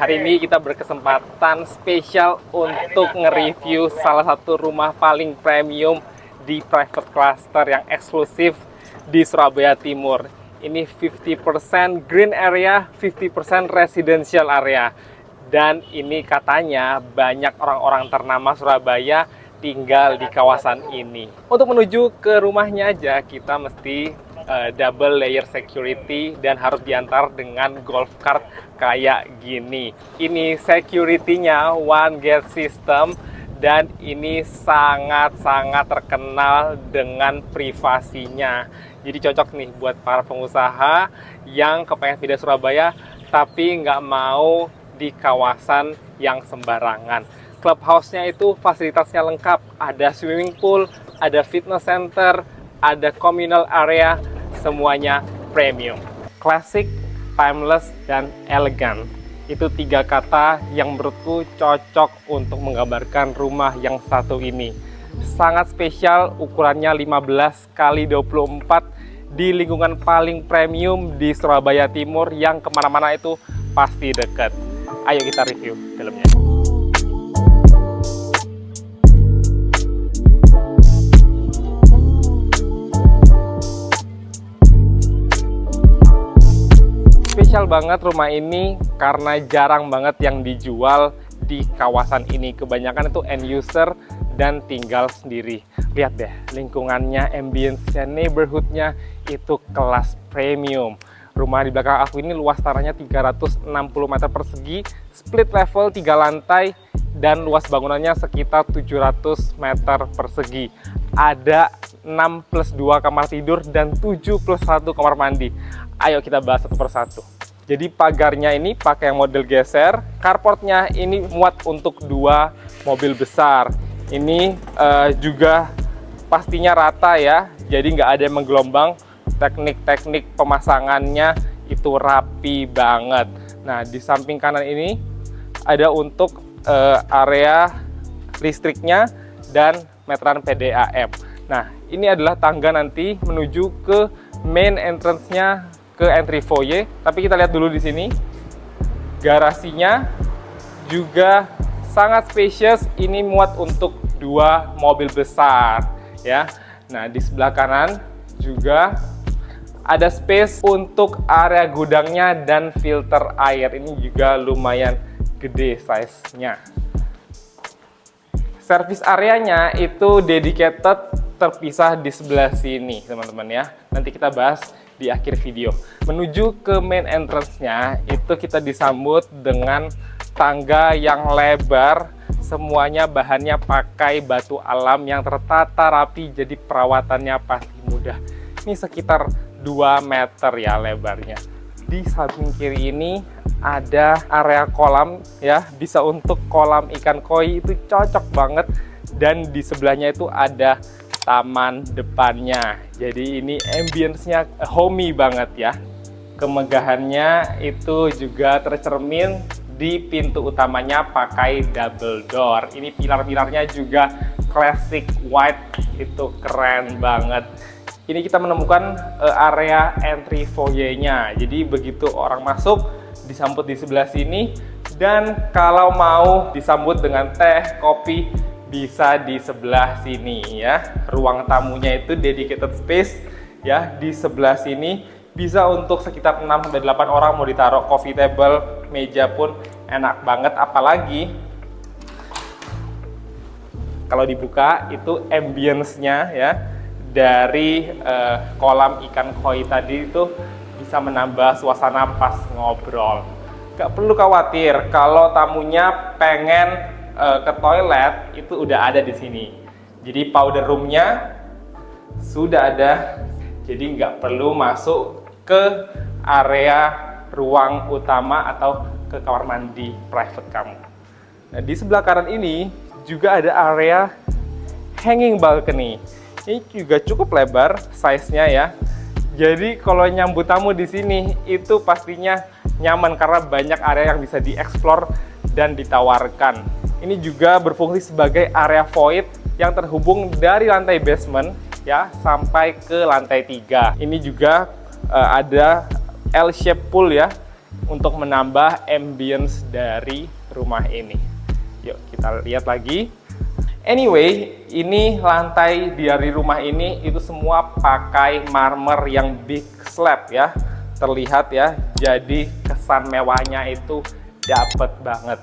Hari ini kita berkesempatan spesial untuk nge-review salah satu rumah paling premium di private cluster yang eksklusif di Surabaya Timur. Ini 50% green area, 50% residential area. Dan ini katanya banyak orang-orang ternama Surabaya tinggal di kawasan ini. Untuk menuju ke rumahnya aja, kita mesti double layer security dan harus diantar dengan golf cart kayak gini. Ini security-nya one gate system dan ini sangat-sangat terkenal dengan privasinya. Jadi cocok nih buat para pengusaha yang kepengen pindah Surabaya tapi nggak mau di kawasan yang sembarangan. Clubhouse-nya itu fasilitasnya lengkap, ada swimming pool, ada fitness center, ada communal area, semuanya premium. Classic, timeless, dan elegan. Itu tiga kata yang menurutku cocok untuk menggambarkan rumah yang satu ini. Sangat spesial, ukurannya 15 x 24 di lingkungan paling premium di Surabaya Timur yang kemana-mana itu pasti dekat. Ayo kita review dalamnya. Spesial banget rumah ini karena jarang banget yang dijual di kawasan ini. Kebanyakan itu end user dan tinggal sendiri. Lihat deh, lingkungannya, ambience-nya, neighborhood-nya itu kelas premium. Rumah di belakang aku ini luas tanahnya 360 meter persegi, split level 3 lantai, dan luas bangunannya sekitar 700 meter persegi. Ada 6+2 kamar tidur dan 7+1 kamar mandi. Ayo kita bahas satu persatu. Jadi pagarnya ini pakai yang model geser, carportnya ini muat untuk 2 mobil besar. Ini juga pastinya rata ya, jadi nggak ada yang menggelombang. Teknik-teknik pemasangannya itu rapi banget. Nah, di samping kanan ini ada untuk area listriknya dan meteran PDAM. Nah, ini adalah tangga nanti menuju ke main entrance-nya, ke entry foyer. Tapi kita lihat dulu di sini. Garasinya juga sangat spacious. Ini muat untuk 2 mobil besar ya. Nah, di sebelah kanan juga ada space untuk area gudangnya dan filter air. Ini juga lumayan gede size-nya. Service areanya itu dedicated, terpisah di sebelah sini teman-teman ya. Nanti kita bahas di akhir video. Menuju ke main entrance-nya itu kita disambut dengan tangga yang lebar. Semuanya bahannya pakai batu alam yang tertata rapi, jadi perawatannya pasti mudah. Ini sekitar 2 meter ya lebarnya. Di samping kiri ini ada area kolam ya, bisa untuk kolam ikan koi, itu cocok banget. Dan di sebelahnya itu ada taman depannya. Jadi ini ambience-nya homey banget ya. Kemegahannya itu juga tercermin di pintu utamanya pakai double door. Ini pilar-pilarnya juga classic white, itu keren banget. Ini kita menemukan area entry foyer-nya. Jadi begitu orang masuk disambut di sebelah sini, dan kalau mau disambut dengan teh, kopi bisa di sebelah sini ya. Ruang tamunya itu dedicated space ya, di sebelah sini bisa untuk sekitar 6-8 orang, mau ditaruh coffee table, meja pun enak banget. Apalagi kalau dibuka itu ambience-nya ya, dari kolam ikan koi tadi itu bisa menambah suasana pas ngobrol. Gak perlu khawatir kalau tamunya pengen ke toilet, itu udah ada di sini. Jadi powder room-nya sudah ada, jadi nggak perlu masuk ke area ruang utama atau ke kamar mandi private kamu. Nah, di sebelah kanan ini juga ada area hanging balcony. Ini juga cukup lebar size-nya ya. Jadi kalau nyambut tamu di sini itu pastinya nyaman karena banyak area yang bisa dieksplor dan ditawarkan. Ini juga berfungsi sebagai area void yang terhubung dari lantai basement ya sampai ke lantai 3. Ini juga ada L-shape pool ya untuk menambah ambience dari rumah ini. Yuk kita lihat lagi. Anyway, ini lantai dari rumah ini itu semua pakai marmer yang big slab ya. Terlihat ya, jadi kesan mewahnya itu dapet banget.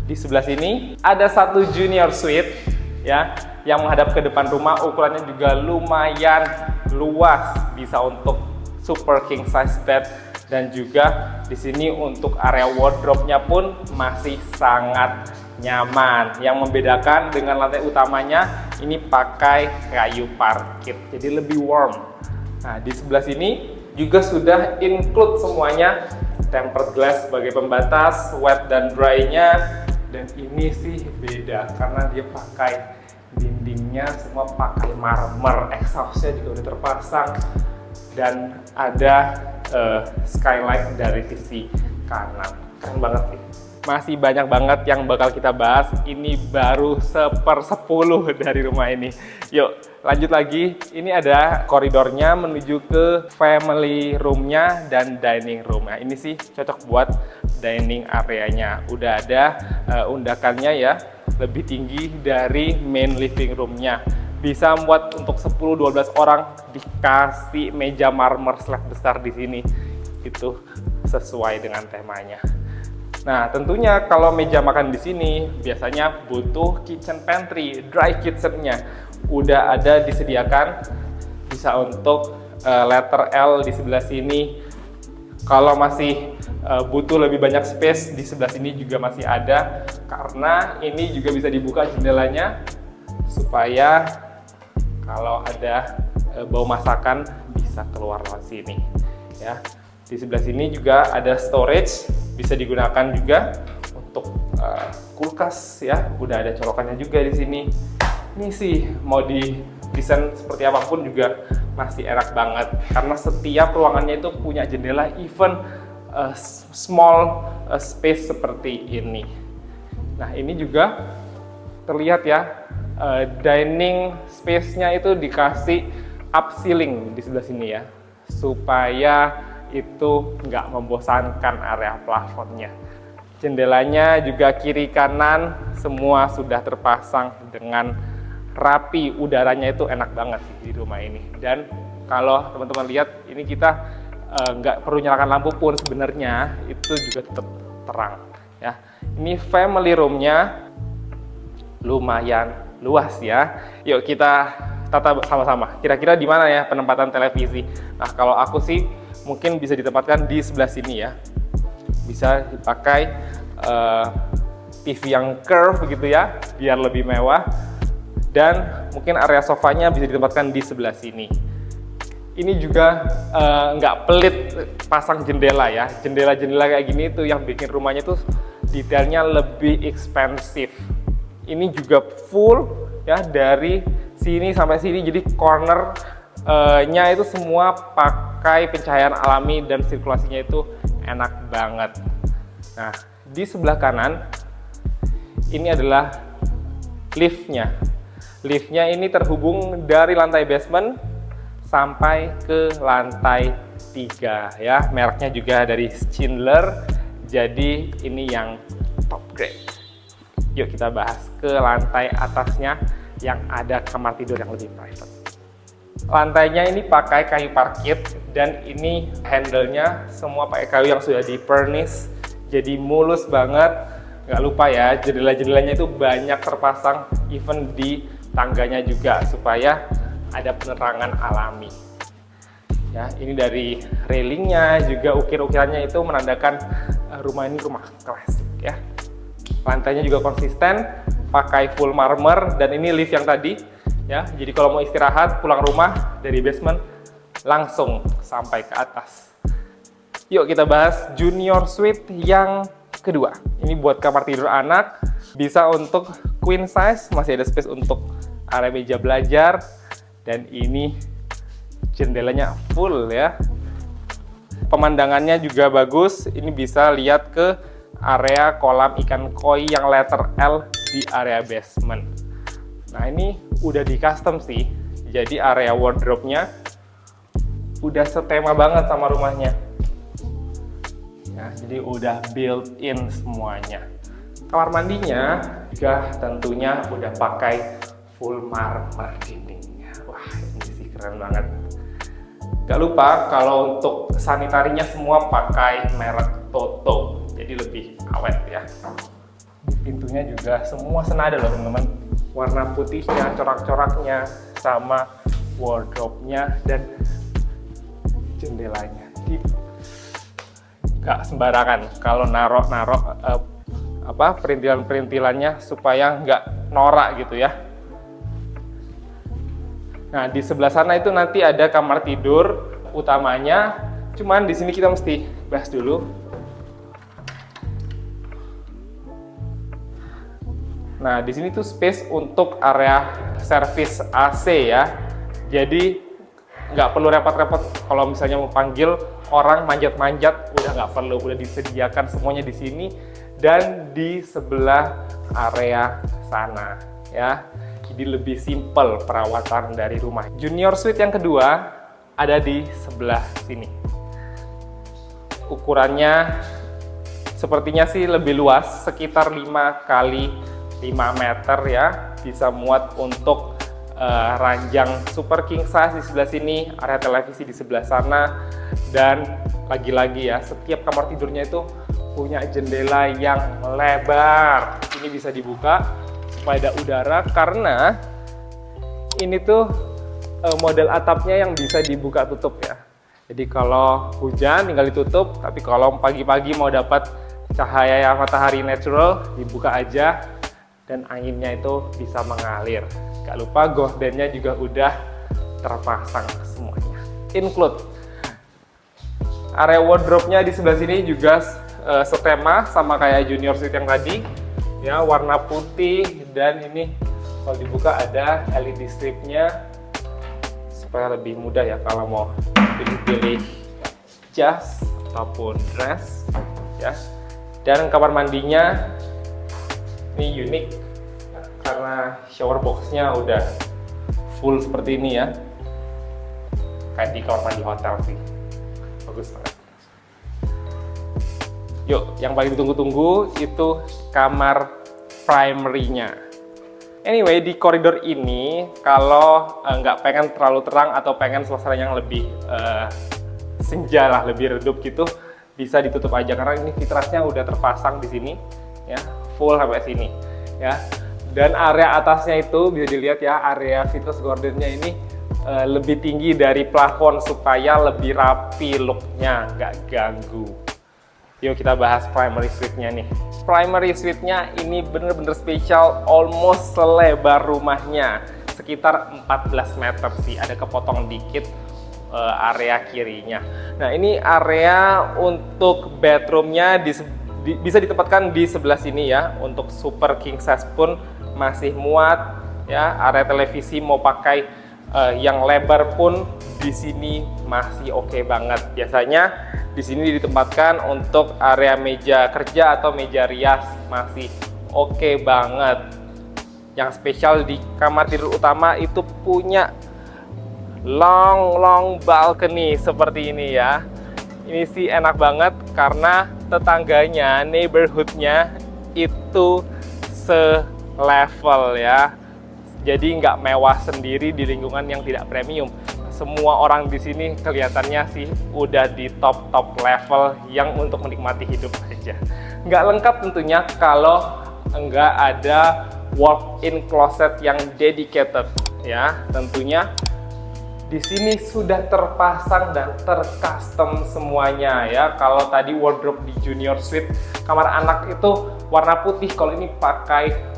Di sebelah sini ada satu junior suite ya, yang menghadap ke depan rumah. Ukurannya juga lumayan luas, bisa untuk super king size bed, dan juga di sini untuk area wardrobe-nya pun masih sangat nyaman. Yang membedakan dengan lantai utamanya ini pakai kayu parkit, jadi lebih warm. Nah, di sebelah sini juga sudah include semuanya, tempered glass sebagai pembatas, wet dan dry-nya. Dan ini sih beda karena dia pakai dindingnya semua pakai marmer, exhaust-nya juga udah terpasang, dan ada skylight dari sisi kanan. Keren banget sih. Masih banyak banget yang bakal kita bahas. Ini baru 1/10 dari rumah ini. Yuk lanjut lagi. Ini ada koridornya menuju ke family room-nya dan dining room. Nah, ini sih cocok buat dining areanya. Udah ada undakannya ya, lebih tinggi dari main living room-nya. Bisa muat untuk 10-12 orang, dikasih meja marmer slab besar di sini. Itu sesuai dengan temanya. Nah, tentunya kalau meja makan di sini biasanya butuh kitchen pantry, dry kitchen-nya udah ada disediakan, bisa untuk letter L di sebelah sini. Kalau masih butuh lebih banyak space, di sebelah sini juga masih ada, karena ini juga bisa dibuka jendelanya supaya kalau ada bau masakan bisa keluar lewat sini ya. Di sebelah sini juga ada storage, bisa digunakan juga untuk kulkas ya. Udah ada colokannya juga di sini. Ini sih mau di desain seperti apapun juga masih enak banget, karena setiap ruangannya itu punya jendela, even small space seperti ini. Nah, ini juga terlihat ya, dining space-nya itu dikasih up ceiling di sebelah sini ya, supaya itu nggak membosankan area plafonnya. Jendelanya juga kiri kanan semua sudah terpasang dengan rapi. Udaranya itu enak banget sih di rumah ini. Dan kalau teman-teman lihat, ini kita nggak perlu nyalakan lampu pun sebenarnya itu juga tetap terang ya. Ini family room-nya lumayan luas ya. Yuk kita tata sama-sama. Kira-kira di mana ya penempatan televisi? Nah, kalau aku sih mungkin bisa ditempatkan di sebelah sini ya. Bisa dipakai TV yang curve gitu ya, biar lebih mewah. Dan mungkin area sofanya bisa ditempatkan di sebelah sini. Ini juga nggak pelit pasang jendela ya. Jendela-jendela kayak gini tuh yang bikin rumahnya tuh detailnya lebih expensive. Ini juga full ya, dari sini sampai sini, jadi corner-nya itu semua pakai pencahayaan alami dan sirkulasinya itu enak banget. Nah, di sebelah kanan ini adalah liftnya. Liftnya ini terhubung dari lantai basement sampai ke lantai 3 ya. Mereknya juga dari Schindler, jadi ini yang top grade. Yuk kita bahas ke lantai atasnya yang ada kamar tidur yang lebih private. Lantainya ini pakai kayu parkit, dan ini handle-nya semua pakai kayu yang sudah di furnish, jadi mulus banget. Nggak lupa ya, jendela-jendelanya itu banyak terpasang, even di tangganya juga, supaya ada penerangan alami. Ya, ini dari railingnya juga ukir-ukirannya itu menandakan rumah ini rumah klasik ya. Lantainya juga konsisten, pakai full marmer, dan ini lift yang tadi ya. Jadi kalau mau istirahat pulang rumah dari basement langsung sampai ke atas. Yuk kita bahas junior suite yang kedua. Ini buat kamar tidur anak, bisa untuk queen size, masih ada space untuk area meja belajar, dan ini jendelanya full ya. Pemandangannya juga bagus, ini bisa lihat ke area kolam ikan koi yang letter L di area basement. Nah, ini udah di custom sih, jadi area wardrobe-nya udah setema banget sama rumahnya. Nah, ya, jadi udah built-in semuanya. Kamar mandinya juga tentunya udah pakai full marmer dindingnya. Wah, ini sih keren banget. Gak lupa kalau untuk sanitarinya semua pakai merek Toto, jadi lebih awet ya. Pintunya juga semua senada loh teman-teman. Warna putihnya, corak-coraknya, sama wardrobe-nya dan jendelanya. Gak sembarangan kalau narok perintilan-perintilannya supaya nggak norak gitu ya. Nah, di sebelah sana itu nanti ada kamar tidur utamanya. Cuman di sini kita mesti bahas dulu. Nah, di sini tuh space untuk area service AC ya. Jadi nggak perlu repot-repot kalau misalnya mau panggil orang manjat-manjat, udah nggak perlu, udah disediakan semuanya di sini dan di sebelah area sana ya. Jadi lebih simple perawatan dari rumah. Junior suite yang kedua ada di sebelah sini. Ukurannya sepertinya sih lebih luas, sekitar 5 kali 5 meter ya. Bisa muat untuk ranjang super king size di sebelah sini, area televisi di sebelah sana, dan lagi-lagi ya, setiap kamar tidurnya itu punya jendela yang lebar. Ini bisa dibuka supaya ada udara, karena ini tuh model atapnya yang bisa dibuka tutup ya. Jadi kalau hujan tinggal ditutup, tapi kalau pagi-pagi mau dapat cahaya matahari natural, dibuka aja dan anginnya itu bisa mengalir. Gak lupa gordennya juga udah terpasang semuanya. Include area wardrobe-nya di sebelah sini juga setema sama kayak junior suite yang tadi ya, warna putih, dan ini kalau dibuka ada LED stripnya supaya lebih mudah ya kalau mau pilih-pilih jas ataupun dress ya. Dan kamar mandinya ini unik karena shower box-nya udah full seperti ini ya, kayak di kamar mandi hotel sih. Bagus banget. Yuk, yang paling ditunggu-tunggu itu kamar primary-nya. Anyway, di koridor ini kalau nggak pengen terlalu terang atau pengen suasana yang lebih senja lah, lebih redup gitu, bisa ditutup aja karena ini fitrasnya udah terpasang di sini ya, full sampai sini ya. Dan area atasnya itu bisa dilihat ya, area fitness gardennya ini lebih tinggi dari plafon supaya lebih rapi looknya, nggak ganggu. Yuk kita bahas primary suite-nya nih. Primary suite-nya ini bener-bener spesial, almost selebar rumahnya, sekitar 14 meter sih, ada kepotong dikit area kirinya. Nah, ini area untuk bedroomnya bisa ditempatkan di sebelah sini ya. Untuk super king size pun masih muat ya. Area televisi mau pakai yang lebar pun di sini masih oke banget. Biasanya di sini ditempatkan untuk area meja kerja atau meja rias, masih oke banget. Yang spesial di kamar tidur utama itu punya long balcony seperti ini ya. Ini sih enak banget karena tetangganya, neighborhoodnya itu selevel ya. Jadi nggak mewah sendiri di lingkungan yang tidak premium. Semua orang di sini kelihatannya sih udah di top level yang untuk menikmati hidup aja. Nggak lengkap tentunya kalau nggak ada walk-in closet yang dedicated ya. Tentunya di sini sudah terpasang dan tercustom semuanya ya. Kalau tadi wardrobe di junior suite kamar anak itu warna putih, kalau ini pakai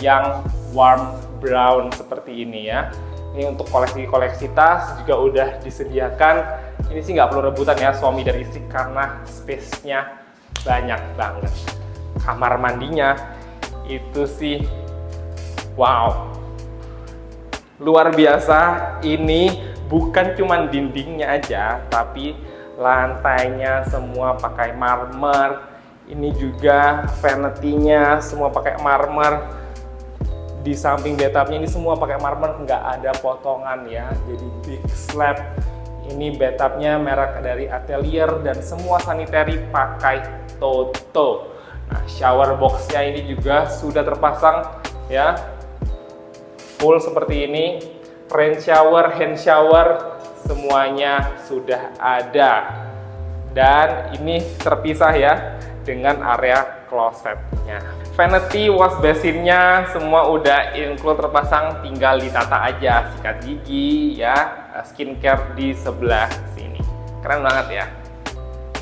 yang warm brown seperti ini ya. Ini untuk koleksi tas juga udah disediakan. Ini sih nggak perlu rebutan ya suami dan istri karena space-nya banyak banget. Kamar mandinya itu sih wow, luar biasa. Ini bukan cuma dindingnya aja, tapi lantainya semua pakai marmer. Ini juga vanity-nya semua pakai marmer. Di samping bathtubnya ini semua pakai marmer, nggak ada potongan ya. Jadi big slab Ini bathtubnya merek dari Atelier dan semua sanitary pakai Toto. Nah, shower boxnya ini juga sudah terpasang ya, full seperti ini. Rain shower, hand shower, semuanya sudah ada. Dan ini terpisah ya dengan area klosetnya. Vanity wash basinnya semua udah include terpasang, tinggal ditata aja, sikat gigi ya, skincare di sebelah sini. Keren banget ya.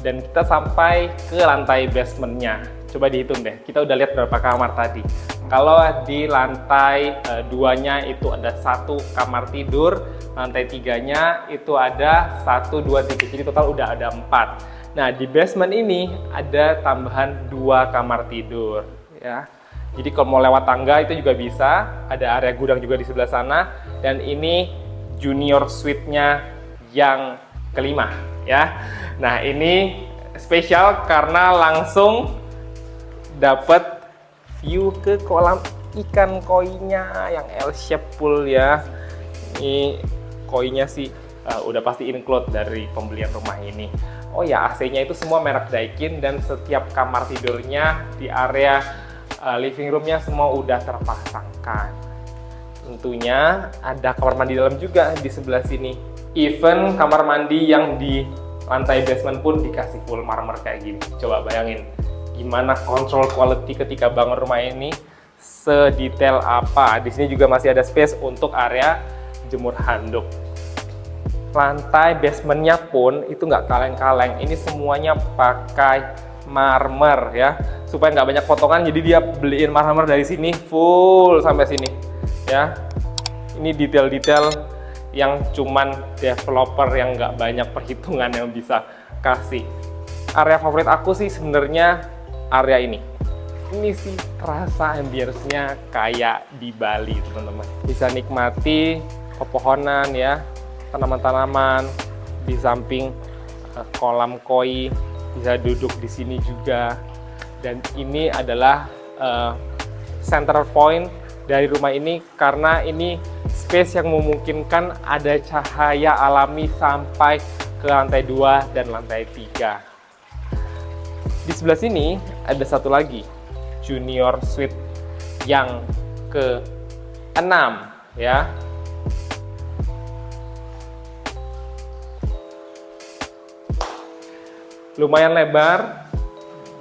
Dan kita sampai ke lantai basementnya. Coba dihitung deh, kita udah lihat berapa kamar tadi. Kalau di lantai 2-nya itu ada 1 kamar tidur, lantai 3-nya itu ada 1, 2, 3, jadi total udah ada 4. Nah, di basement ini ada tambahan 2 kamar tidur ya. Jadi kalau mau lewat tangga itu juga bisa, ada area gudang juga di sebelah sana. Dan ini junior suite-nya yang kelima ya. Nah, ini spesial karena langsung dapat view ke kolam ikan koinya yang L-shape pool ya. Ini koinya sih udah pasti include dari pembelian rumah ini. Oh ya, AC-nya itu semua merek Daikin dan setiap kamar tidurnya di area living room-nya semua udah terpasangkan. Tentunya ada kamar mandi dalam juga di sebelah sini. Even kamar mandi yang di lantai basement pun dikasih full marmer kayak gini. Coba bayangin gimana control quality ketika bangun rumah ini, sedetail apa. Di sini juga masih ada space untuk area jemur handuk. Lantai basementnya pun itu nggak kaleng-kaleng, ini semuanya pakai marmer ya, supaya nggak banyak potongan. Jadi dia beliin marmer dari sini full sampai sini ya. Ini detail-detail yang cuman developer yang nggak banyak perhitungan yang bisa kasih. Area favorit aku sih sebenarnya area ini. Ini sih rasa ambience-nya kayak di Bali, teman-teman. Bisa nikmati pepohonan ya, tanaman-tanaman di samping kolam koi, bisa duduk di sini juga. Dan ini adalah center point dari rumah ini karena ini space yang memungkinkan ada cahaya alami sampai ke lantai 2 dan lantai 3. Di sebelah sini ada satu lagi junior suite yang ke-6 ya. Lumayan lebar,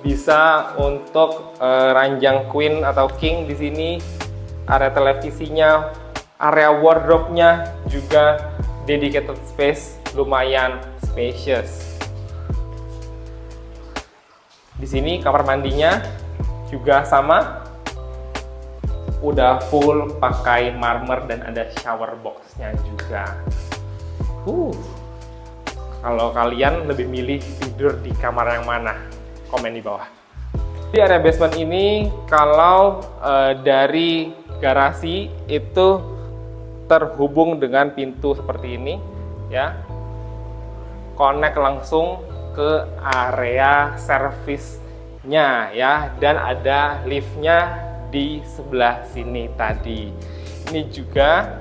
bisa untuk ranjang queen atau king di sini. Area televisinya, area wardrobe-nya juga dedicated space, lumayan spacious. Di sini kamar mandinya juga sama, udah full pakai marmer dan ada shower box-nya juga. Kalau kalian lebih milih tidur di kamar yang mana? Komen di bawah. Di area basement ini, kalau dari garasi itu terhubung dengan pintu seperti ini, ya, connect langsung ke area servisnya, ya, dan ada liftnya di sebelah sini tadi. Ini juga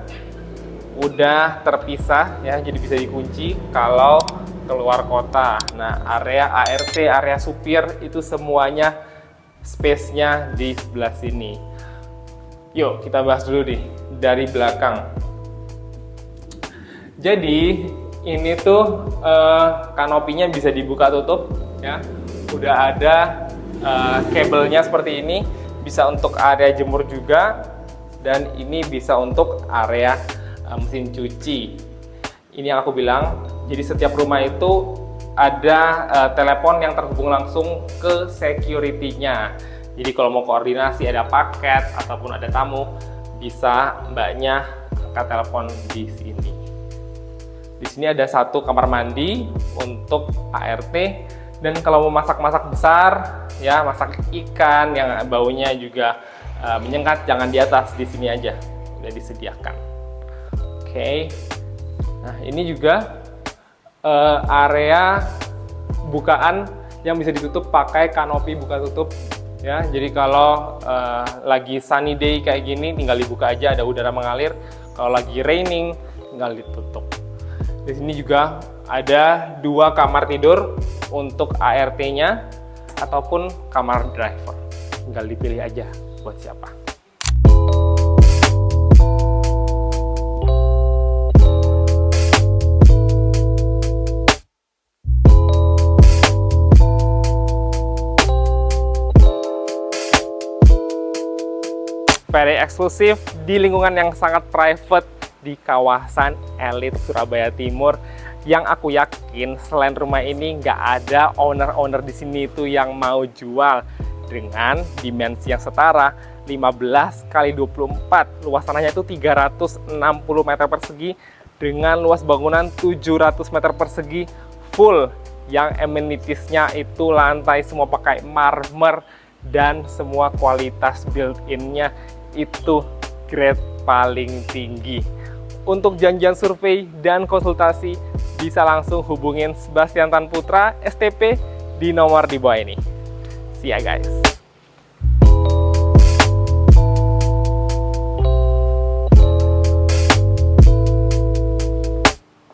udah terpisah ya, jadi bisa dikunci kalau keluar kota. Nah, area ART, area supir itu semuanya space-nya di sebelah sini. Yuk kita bahas dulu nih dari belakang. Jadi ini tuh kanopinya bisa dibuka tutup ya. Udah ada kabelnya seperti ini, bisa untuk area jemur juga, dan ini bisa untuk area mesin cuci. Ini yang aku bilang, jadi setiap rumah itu ada telepon yang terhubung langsung ke security-nya. Jadi kalau mau koordinasi, ada paket ataupun ada tamu, bisa mbaknya angkat telepon di sini. Di sini ada satu kamar mandi untuk ART, dan kalau mau masak-masak besar, ya masak ikan yang baunya juga menyengat, jangan di atas, di sini aja udah disediakan. Oke. Nah, ini juga area bukaan yang bisa ditutup pakai kanopi buka tutup ya. Jadi kalau lagi sunny day kayak gini tinggal dibuka aja, ada udara mengalir. Kalau lagi raining tinggal ditutup. Di sini juga Ada 2 kamar tidur untuk ART-nya ataupun kamar driver. Tinggal dipilih aja buat siapa. Very eksklusif di lingkungan yang sangat private di kawasan elit Surabaya Timur, yang aku yakin selain rumah ini nggak ada owner-owner di sini itu yang mau jual dengan dimensi yang setara 15 kali 24. Luas tanahnya itu 360 meter persegi dengan luas bangunan 700 meter persegi full, yang amenitiesnya itu lantai semua pakai marmer dan semua kualitas built-in-nya itu grade paling tinggi. Untuk janjian survei dan konsultasi bisa langsung hubungin Sebastian Tan Putra STP di nomor di bawah ini. See ya guys.